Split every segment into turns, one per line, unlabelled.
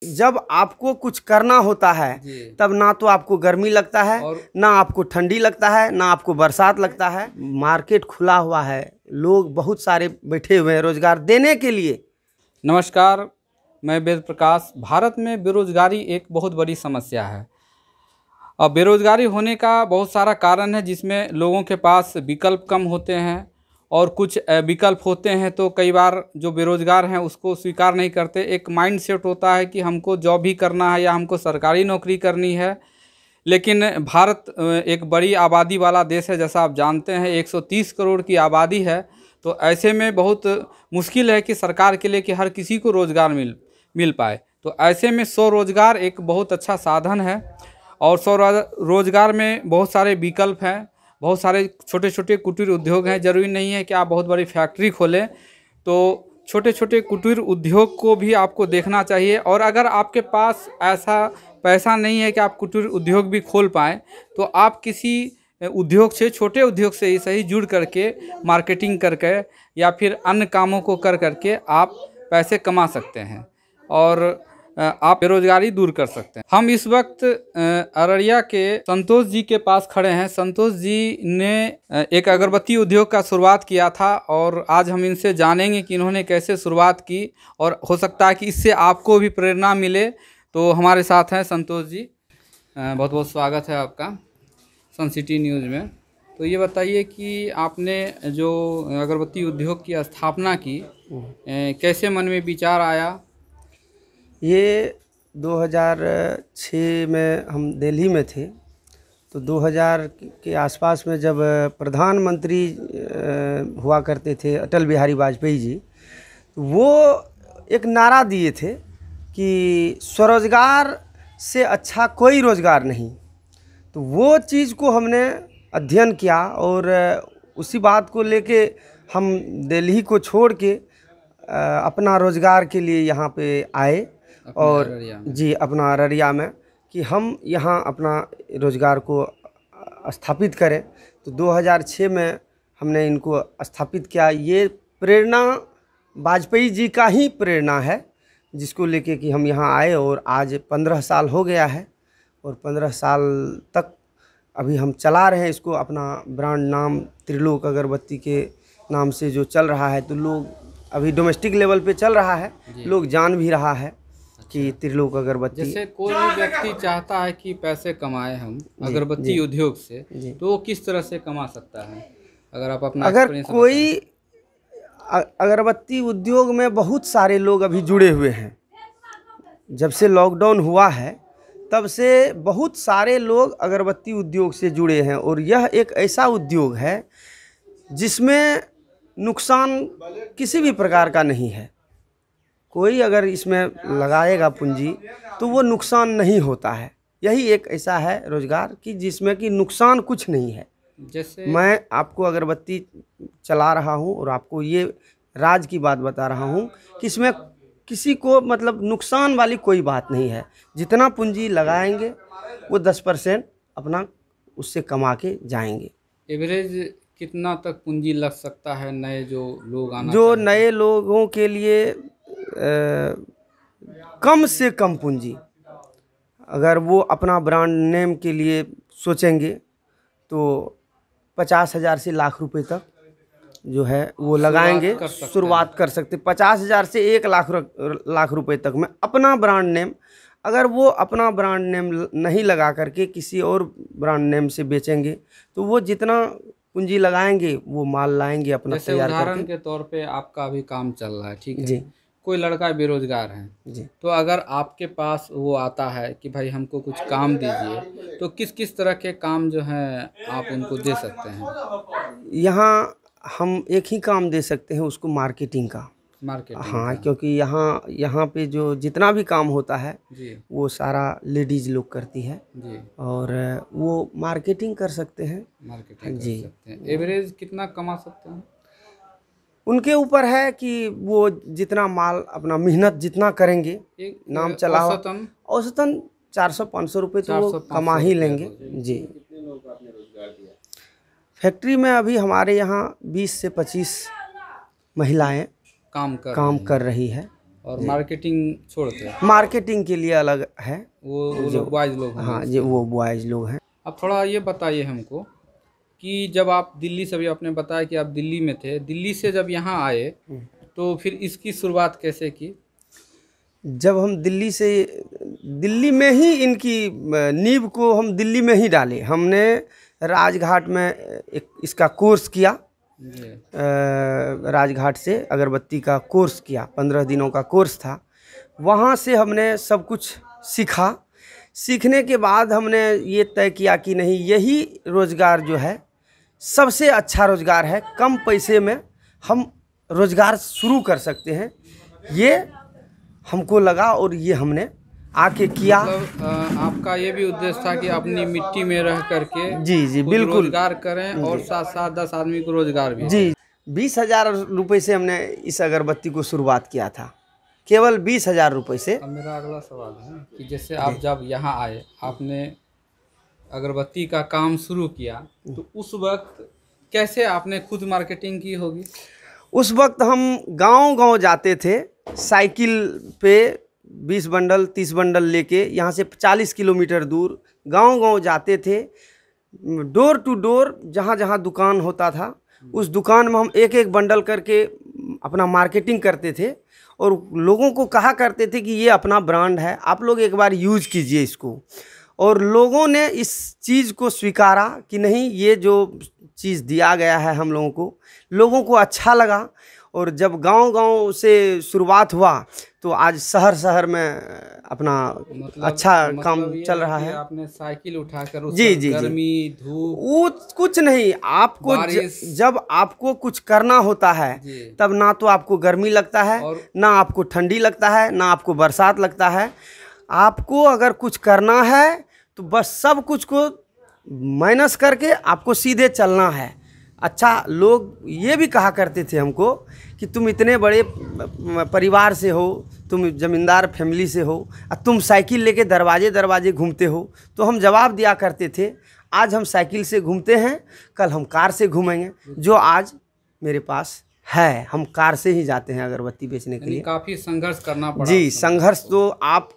जब आपको कुछ करना होता है तब ना तो आपको गर्मी लगता है ना आपको ठंडी लगता है ना आपको बरसात लगता है। मार्केट खुला हुआ है, लोग बहुत सारे बैठे हुए हैं रोजगार देने के लिए।
नमस्कार, मैं वेद प्रकाश। भारत में बेरोजगारी एक बहुत बड़ी समस्या है। अब बेरोजगारी होने का बहुत सारा कारण है, जिसमें लोगों के पास विकल्प कम होते हैं और कुछ विकल्प होते हैं तो कई बार जो बेरोजगार हैं उसको स्वीकार नहीं करते। एक माइंड सेट होता है कि हमको जॉब ही करना है या हमको सरकारी नौकरी करनी है। लेकिन भारत एक बड़ी आबादी वाला देश है, जैसा आप जानते हैं 130 करोड़ की आबादी है। तो ऐसे में बहुत मुश्किल है कि सरकार के लिए कि हर किसी को रोज़गार मिल पाए। तो ऐसे में स्वरोजगार एक बहुत अच्छा साधन है और स्वरोजगार में बहुत सारे विकल्प हैं, बहुत सारे छोटे छोटे कुटीर उद्योग हैं। ज़रूरी नहीं है कि आप बहुत बड़ी फैक्ट्री खोलें, तो छोटे छोटे कुटीर उद्योग को भी आपको देखना चाहिए। और अगर आपके पास ऐसा पैसा नहीं है कि आप कुटीर उद्योग भी खोल पाएँ, तो आप किसी उद्योग से, छोटे उद्योग से ही सही, जुड़ करके मार्केटिंग करके या फिर अन्य कामों को कर करके आप पैसे कमा सकते हैं और आप बेरोजगारी दूर कर सकते हैं। हम इस वक्त अररिया के संतोष जी के पास खड़े हैं। संतोष जी ने एक अगरबत्ती उद्योग का शुरुआत किया था और आज हम इनसे जानेंगे कि इन्होंने कैसे शुरुआत की और हो सकता है कि इससे आपको भी प्रेरणा मिले। तो हमारे साथ हैं संतोष जी। बहुत बहुत स्वागत है आपका सन सिटी न्यूज़ में। तो ये बताइए कि आपने जो अगरबत्ती उद्योग की स्थापना की, कैसे मन में विचार आया?
ये 2006 में हम दिल्ली में थे, तो 2000 के आसपास में जब प्रधानमंत्री हुआ करते थे अटल बिहारी वाजपेयी जी, तो वो एक नारा दिए थे कि स्वरोजगार से अच्छा कोई रोज़गार नहीं। तो वो चीज़ को हमने अध्ययन किया और उसी बात को लेके हम दिल्ली को छोड़ के अपना रोज़गार के लिए यहाँ पे आए और जी अपना अररिया में कि हम यहाँ अपना रोज़गार को स्थापित करें। तो 2006 में हमने इनको स्थापित किया। ये प्रेरणा वाजपेयी जी का ही प्रेरणा है, जिसको लेके कि हम यहाँ आए और आज 15 साल हो गया है और 15 साल तक अभी हम चला रहे हैं इसको। अपना ब्रांड नाम त्रिलोक अगरबत्ती के नाम से जो चल रहा है, तो लोग अभी डोमेस्टिक लेवल पे चल रहा है, लोग जान भी रहा है कि त्रिलोक अगरबत्ती।
जैसे कोई भी व्यक्ति चाहता है कि पैसे कमाए हम अगरबत्ती उद्योग से, तो वो किस तरह से कमा सकता है? अगर आप अपना
अगर कोई अगरबत्ती उद्योग में बहुत सारे लोग अभी जुड़े हुए हैं। जब से लॉकडाउन हुआ है तब से बहुत सारे लोग अगरबत्ती उद्योग से जुड़े हैं और यह एक ऐसा उद्योग है जिसमें नुकसान किसी भी प्रकार का नहीं है। कोई अगर इसमें लगाएगा पूंजी तो वो नुकसान नहीं होता है। यही एक ऐसा है रोज़गार कि जिसमें कि नुकसान कुछ नहीं है। जैसे मैं आपको अगरबत्ती चला रहा हूँ और आपको ये राज की बात बता रहा हूँ कि इसमें किसी को मतलब नुकसान वाली कोई बात नहीं है। जितना पूंजी लगाएंगे वो 10% अपना उससे कमा के जाएंगे।
एवरेज कितना तक पूंजी लग सकता है नए जो लोग आना
जो नए लोगों के लिए कम से कम पूंजी, अगर वो अपना ब्रांड नेम के लिए सोचेंगे तो 50,000 से लाख रुपए तक जो है वो लगाएंगे, शुरुआत कर सकते। 50,000 से 1 लाख रुपए तक में अपना ब्रांड नेम, अगर वो अपना ब्रांड नेम नहीं लगा करके किसी और ब्रांड नेम से बेचेंगे तो वो जितना पूंजी लगाएंगे वो माल लाएंगे अपना तैयार करके।
उदाहरण के तौर पे आपका अभी काम चल रहा है, ठीक है जी। कोई लड़का बेरोजगार है जी, तो अगर आपके पास वो आता है कि भाई हमको कुछ काम दीजिए, तो किस किस तरह के काम जो हैं आप उनको दे सकते हैं?
यहाँ हम एक ही काम दे सकते हैं उसको, मार्केटिंग का। हाँ, क्योंकि यहाँ पे जो जितना भी काम होता है जी, वो सारा लेडीज लोग करती है जी, और वो मार्केटिंग कर सकते हैं।
मार्केटिंग जी कर सकते हैं। एवरेज कितना कमा सकते हैं?
उनके ऊपर है कि वो जितना माल अपना मेहनत जितना करेंगे, नाम चला औसतन 400-500 रुपये तो वो कमा ही लेंगे जी। फैक्ट्री में अभी हमारे यहाँ 20 से 25 महिलाएं काम कर रही है
और मार्केटिंग छोड़ते हैं,
मार्केटिंग के लिए अलग है।
वो लोग बॉयज़ लोग हैं।
हाँ जी, वो बॉयज़ लोग हैं।
अब थोड़ा ये बताइए हमको कि जब आप दिल्ली से, भी आपने बताया कि आप दिल्ली में थे, दिल्ली से जब यहाँ आए तो फिर इसकी शुरुआत कैसे की?
जब हम दिल्ली में ही इनकी नींव को हम दिल्ली में ही डाले। हमने राजघाट में एक इसका कोर्स किया,
जी।
राजघाट से अगरबत्ती का कोर्स किया, 15 दिनों का कोर्स था। वहाँ से हमने सब कुछ सीखा। सीखने के बाद हमने ये तय किया कि नहीं, यही रोज़गार जो है सबसे अच्छा रोज़गार है, कम पैसे में हम रोज़गार शुरू कर सकते हैं। ये हमको लगा और ये हमने आके किया।
मतलब आपका ये भी उद्देश्य था कि अपनी मिट्टी में रह करके
जी
खुद
बिल्कुल
रोजगार करें और साथ साथ 10 आदमी को रोजगार भी।
जी, 20,000 रुपये से हमने इस अगरबत्ती को शुरुआत किया था, केवल 20,000 रुपये से।
अब मेरा अगला सवाल है कि जैसे आप जब यहाँ आए, आपने अगरबत्ती का काम शुरू किया, तो उस वक्त कैसे आपने खुद मार्केटिंग की होगी?
उस वक्त हम गांव-गांव जाते थे, साइकिल पे 20 बंडल 30 बंडल लेके, यहाँ से 40 किलोमीटर दूर गांव-गांव जाते थे। डोर टू डोर जहाँ जहाँ दुकान होता था, उस दुकान में हम एक एक बंडल करके अपना मार्केटिंग करते थे और लोगों को कहा करते थे कि ये अपना ब्रांड है, आप लोग एक बार यूज़ कीजिए इसको। और लोगों ने इस चीज़ को स्वीकारा कि नहीं, ये जो चीज़ दिया गया है हम लोगों को अच्छा लगा। और जब गांव-गांव से शुरुआत हुआ तो आज शहर शहर में अपना अच्छा काम चल रहा है।
आपने साइकिल उठाकर उस
जी जी
गर्मी धूप
वो कुछ नहीं, आपको जब आपको कुछ करना होता है तब ना तो आपको गर्मी लगता है, ना आपको ठंडी लगता है, ना आपको बरसात लगता है। आपको अगर कुछ करना है तो बस सब कुछ को माइनस करके आपको सीधे चलना है। अच्छा, लोग ये भी कहा करते थे हमको कि तुम इतने बड़े परिवार से हो, तुम ज़मींदार फैमिली से हो और तुम साइकिल लेके दरवाजे दरवाजे घूमते हो। तो हम जवाब दिया करते थे, आज हम साइकिल से घूमते हैं, कल हम कार से घूमेंगे। जो आज मेरे पास है, हम कार से ही जाते हैं अगरबत्ती बेचने के लिए।
काफ़ी संघर्ष करना पड़ा।
जी, संघर्ष तो आप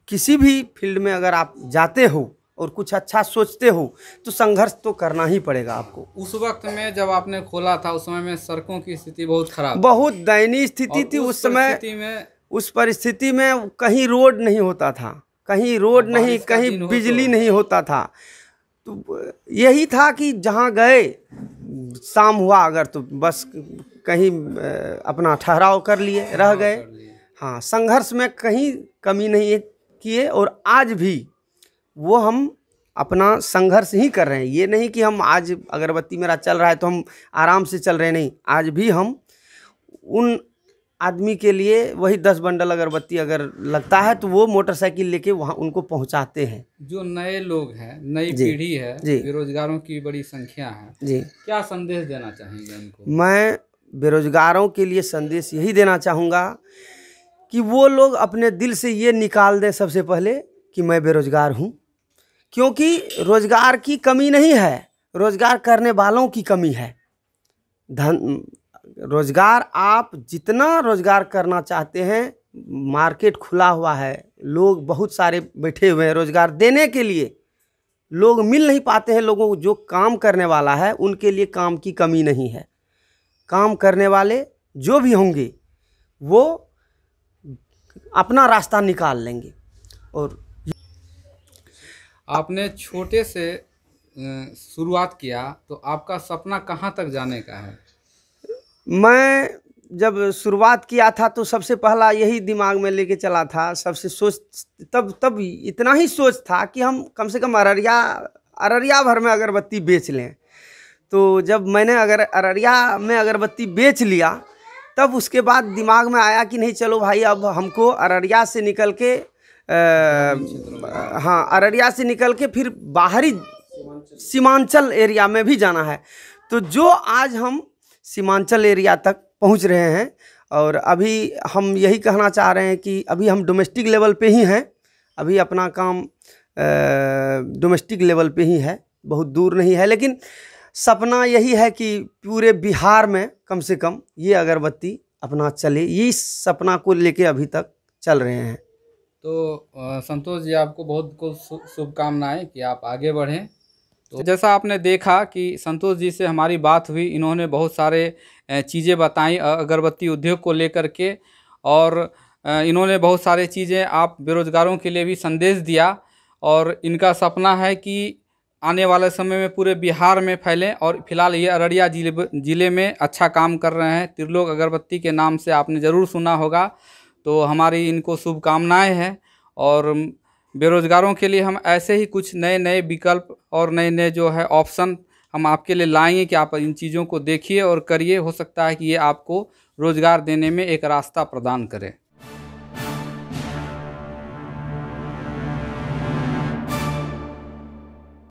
किसी भी फील्ड में अगर आप जाते हो और कुछ अच्छा सोचते हो तो संघर्ष तो करना ही पड़ेगा आपको।
उस वक्त में जब आपने खोला था, उस समय में सड़कों की स्थिति बहुत खराब,
बहुत दयनीय स्थिति थी उस समय। उस परिस्थिति में कहीं रोड नहीं होता था, कहीं रोड नहीं, कहीं बिजली नहीं होता था। तो यही था कि जहाँ गए, शाम हुआ अगर तो बस कहीं अपना ठहराव कर लिए, रह गए। हाँ, संघर्ष में कहीं कमी नहीं किए और आज भी वो हम अपना संघर्ष ही कर रहे हैं। ये नहीं कि हम आज अगरबत्ती मेरा चल रहा है तो हम आराम से चल रहे हैं, नहीं। आज भी हम उन आदमी के लिए वही 10 बंडल अगरबत्ती अगर लगता है तो वो मोटरसाइकिल लेके वहाँ उनको पहुँचाते हैं। जो
नए लोग हैं, नई पीढ़ी है, बेरोजगारों की बड़ी संख्या है जी, क्या संदेश देना चाहेंगे उनको? मैं बेरोजगारों के लिए संदेश यही देना चाहूँगा कि वो लोग अपने दिल से ये निकाल दें सबसे पहले कि मैं बेरोजगार हूँ, क्योंकि रोजगार की कमी नहीं है, रोजगार करने वालों की कमी है। रोजगार आप जितना रोजगार करना चाहते हैं, मार्केट खुला हुआ है, लोग बहुत सारे बैठे हुए हैं रोजगार देने के लिए, लोग मिल नहीं पाते हैं। लोगों को जो काम करने वाला है उनके लिए काम की कमी नहीं है। काम करने वाले जो भी होंगे वो अपना रास्ता निकाल लेंगे। और आपने छोटे से शुरुआत किया तो आपका सपना कहाँ तक जाने का है? मैं जब शुरुआत किया था तो सबसे पहला यही दिमाग में लेके चला था, सबसे सोच तब इतना ही सोच था कि हम कम से कम अररिया भर में अगरबत्ती बेच लें। तो जब मैंने अररिया में अगरबत्ती बेच लिया तब उसके बाद दिमाग में आया कि नहीं, चलो भाई, अब हमको अररिया से निकल के अररिया से निकल के फिर बाहरी सीमांचल एरिया में भी जाना है। तो जो आज हम सीमांचल एरिया तक पहुंच रहे हैं और अभी हम यही कहना चाह रहे हैं कि अभी हम डोमेस्टिक लेवल पे ही हैं, अभी अपना काम डोमेस्टिक लेवल पे ही है, बहुत दूर नहीं है। लेकिन सपना यही है कि पूरे बिहार में कम से कम ये अगरबत्ती
अपना चले, ये सपना को लेके अभी तक चल रहे हैं।
तो संतोष जी, आपको बहुत बहुत शुभकामनाएं कि आप आगे बढ़ें। तो जैसा आपने देखा कि संतोष जी से हमारी बात हुई, इन्होंने बहुत सारे चीज़ें बताई अगरबत्ती उद्योग को लेकर के, और इन्होंने बहुत सारे चीज़ें आप बेरोजगारों के लिए भी संदेश दिया, और इनका सपना है कि आने वाले समय में पूरे बिहार में फैलें। और फिलहाल ये अररिया ज़िले में अच्छा काम कर रहे हैं। त्रिलोक अगरबत्ती के नाम से आपने ज़रूर सुना होगा। तो हमारी इनको शुभकामनाएं हैं, और बेरोजगारों के लिए हम ऐसे ही कुछ नए नए विकल्प और नए नए जो है ऑप्शन हम आपके लिए लाएंगे कि आप इन चीज़ों को देखिए और करिए। हो सकता है कि ये आपको रोज़गार देने में एक रास्ता प्रदान करे।